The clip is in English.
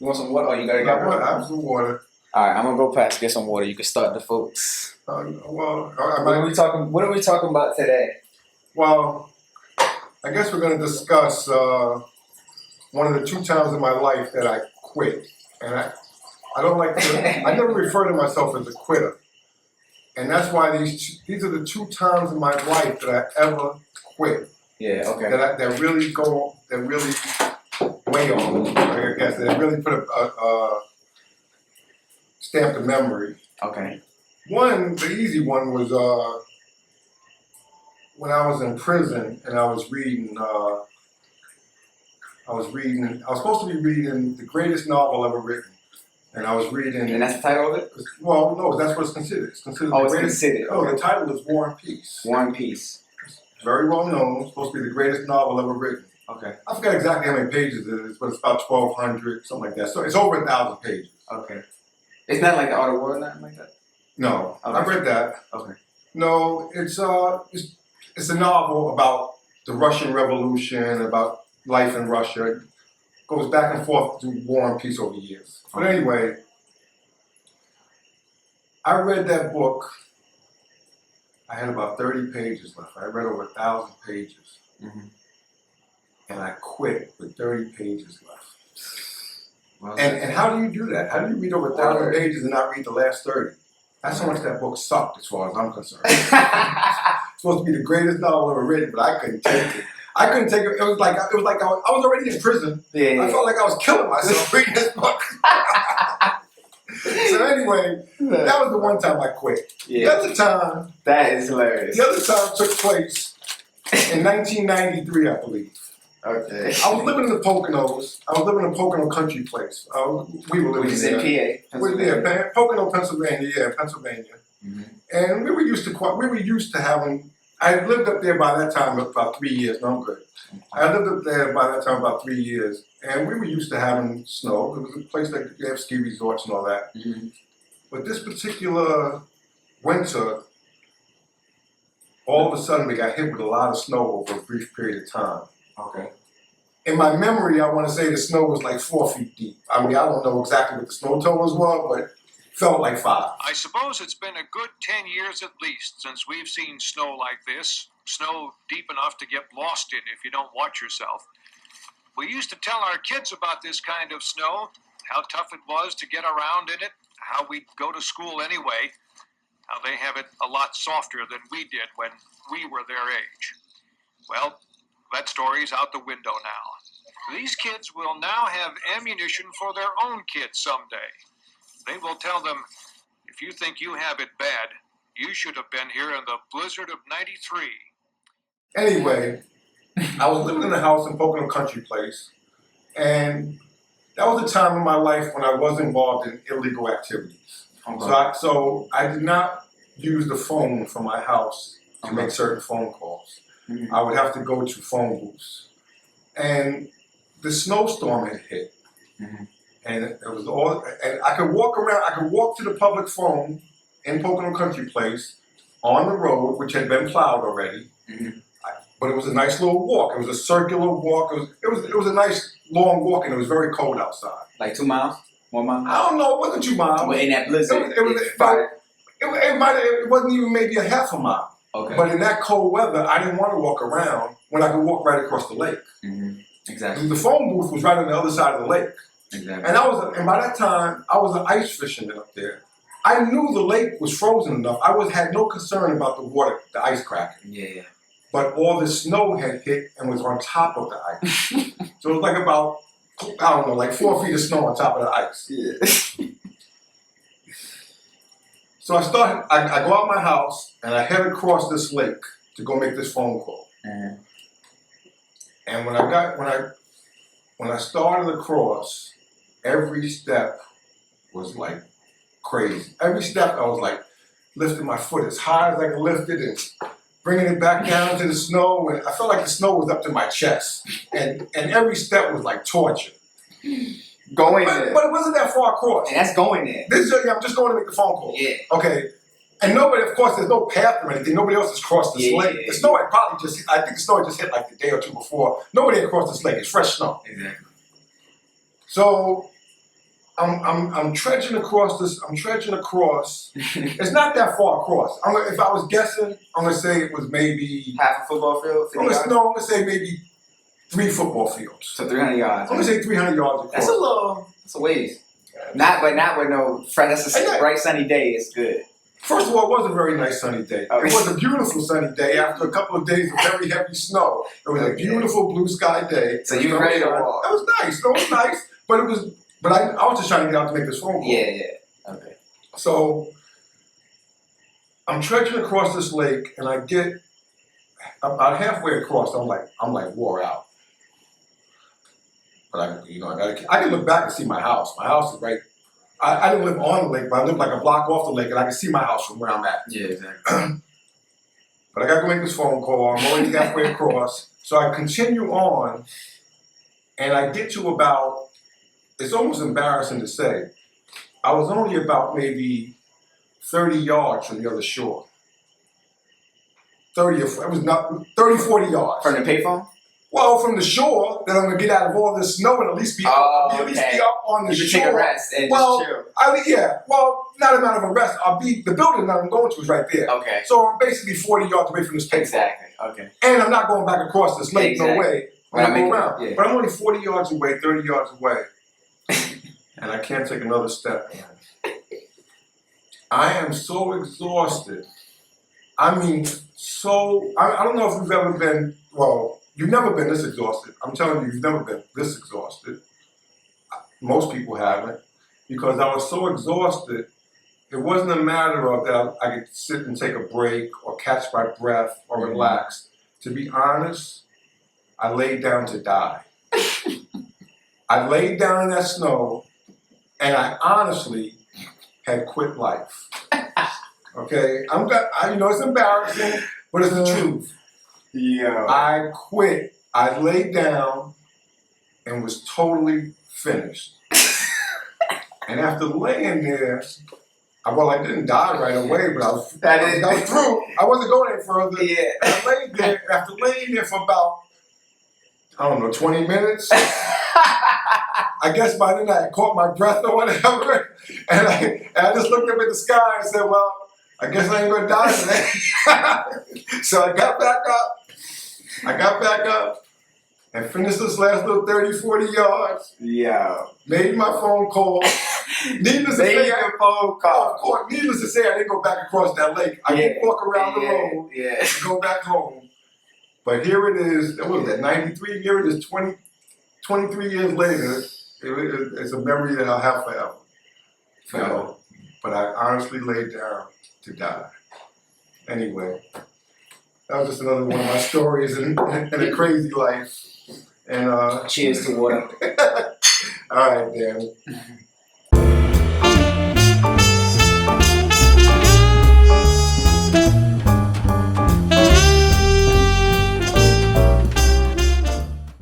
want some water? Oh, you gotta I get want water. to have some water. All right, I'm gonna go past get some water. You can start the folks. Well, What are we talking? What are we talking about today? well, I guess we're going to discuss one of the 2 times in my life that I quit, and I don't like to. I never refer to myself as a quitter, and that's why these are the 2 times in my life that I ever quit. Yeah. Okay. That really weigh on me. I guess that really put a stamp of memory. Okay. One, the easy one was when I was in prison and I was reading. I was supposed to be reading the greatest novel ever written, and I was reading. And that's the title of it? Well, no, that's what it's considered. It's considered. Oh, the it's greatest, considered. No, Okay. the title is War and Peace. War and Peace. Very well known. It's supposed to be the greatest novel ever written. Okay. I forgot exactly how many pages it is, but it's about 1,200, something like that. So it's over 1,000 pages. Okay. It's not like the Art of War, nothing like that. No, Okay. I read that. Okay. No, it's a novel about the Russian Revolution, about life in Russia. It goes back and forth through War and Peace over years. But anyway, I read that book. I had about 30 pages left. I read over 1,000 pages. Mm-hmm. And I quit with 30 pages left. Well, And how do you do that? How do you read over 1,000 pages and not read the last 30? That's how much that book sucked as far as I'm concerned. It's supposed to be the greatest novel ever written, but I couldn't take it. I couldn't take it. It was like I was already in prison. Yeah. I felt like I was killing myself reading this book. So anyway, that was the one time I quit. Yeah. The other time, That is hilarious. the other time took place in 1993, I believe. Okay. I was living in the Poconos. I was living in a Pocono country place. We were living Which is in PA. Yeah, Pocono, Pennsylvania. Yeah, Pennsylvania. Mm-hmm. And we were used to having. I lived up there by that time about 3 years. No, I'm good. I lived up there by that time about 3 years, and we were used to having snow. It was a place that you have ski resorts and all that. Mm-hmm. But this particular winter, all of a sudden we got hit with a lot of snow over a brief period of time. Okay. In my memory, I want to say the snow was like 4 feet deep. I mean, I don't know exactly what the snow totals were, but it felt like 5. I suppose it's been a good 10 years at least since we've seen snow like this. Snow deep enough to get lost in if you don't watch yourself. We used to tell our kids about this kind of snow, how tough it was to get around in it, how we'd go to school anyway, how they have it a lot softer than we did when we were their age. Well, that story's out the window now. These kids will now have ammunition for their own kids someday. They will tell them, if you think you have it bad, you should have been here in the blizzard of '93. Anyway, I was living in a house in Pocono Country Place, and that was a time in my life when I was involved in illegal activities. Okay. So I did not use the phone from my house to make certain phone calls. Mm-hmm. I would have to go to phone booths. And the snowstorm had hit. Mm-hmm. And it was and I could walk around, I could walk to the public phone in Pocono Country Place on the road, which had been plowed already. Mm-hmm. But it was a nice little walk. It was a circular walk. It was a nice long walk, and it was very cold outside. Like 2 miles? 1 mile? I don't know. It wasn't 2 miles. Well, in that blizzard. It wasn't even maybe a half a mile. Okay. But in that cold weather, I didn't want to walk around when I could walk right across the lake. Mm-hmm. Exactly. The phone booth was right on the other side of the lake. Exactly. And by that time, I was an ice fisherman up there. I knew the lake was frozen enough. had no concern about the water, the ice cracking. Yeah. But all the snow had hit and was on top of the ice. So it was like about, I don't know, like 4 feet of snow on top of the ice. Yeah. So I go out my house and I head across this lake to go make this phone call. Mm-hmm. And when I started across, every step was like crazy. Every step I was like lifting my foot as high as I could lift it and bringing it back down to the snow. And I felt like the snow was up to my chest. And every step was like torture. Going there. But it wasn't that far across. And that's going there. I'm just going to make the phone call. Yeah. Okay. And nobody, of course, there's no path or anything. Nobody else has crossed this lake. Yeah. The snow had probably I think the snow had just hit like the day or two before. Nobody had crossed this lake. It's fresh snow. Exactly. So I'm trudging across this. I'm trudging across. It's not that far across. If I was guessing, I'm gonna say it was maybe Half a football field? 50 yards? I'm gonna say maybe 3 football fields. So 300 yards. I'm gonna say 300 yards across. That's a ways. Not with no friend. That's a bright sunny day. It's good. First of all, it was a very nice sunny day. Okay. It was a beautiful sunny day after a couple of days of very heavy snow. It was a beautiful blue sky day. So you were ready to walk? It was nice. No, it was nice. But I was just trying to get out to make this phone call. Yeah. Okay. So I'm trudging across this lake, and I get about halfway across. I'm like wore out. But I can look back and see my house. My house is right. I didn't live on the lake, but I lived like a block off the lake, and I can see my house from where I'm at. Yeah, exactly. But I got to make this phone call. I'm already halfway across. So I continue on, and I get to about, it's almost embarrassing to say, I was only about maybe 30 yards from the other shore. 40 yards. From the payphone? Well, from the shore, then I'm going to get out of all this snow and at least be up on the you shore. Take a rest and well, just chill. Not a matter of a rest. The building that I'm going to is right there. Okay. So I'm basically 40 yards away from this payphone. Exactly. Okay. And I'm not going back across this lake, Exactly. no way. But I'm going around. Yeah. But I'm only 40 yards away, 30 yards away. And I can't take another step. I am so exhausted. I mean, I don't know if you've ever been, you've never been this exhausted. I'm telling you, you've never been this exhausted. Most people haven't. Because I was so exhausted, it wasn't a matter of that I could sit and take a break or catch my breath or relax. To be honest, I laid down to die. I laid down in that snow, and I honestly had quit life. Okay? It's embarrassing, but it's the truth. Yeah. I quit. I laid down and was totally finished. And after laying there, I didn't die right away, but I was through. I wasn't going any further. Yeah. And I laid there, after laying there for about, 20 minutes. I guess by then I had caught my breath or whatever. And I just looked up at the sky and said, well, I guess I ain't gonna die today. So I got back up and finished this last little 30, 40 yards. Yeah. Made my phone call. Needless to say, needless to say, I didn't go back across that lake. I did walk around the road and go back home. But here it is. What was that, 93? Here it is, 23 years later. It's a memory that I'll have forever. But I honestly laid down to die. Anyway, that was just another one of my stories in a crazy life. And cheers to water. All right, Dan.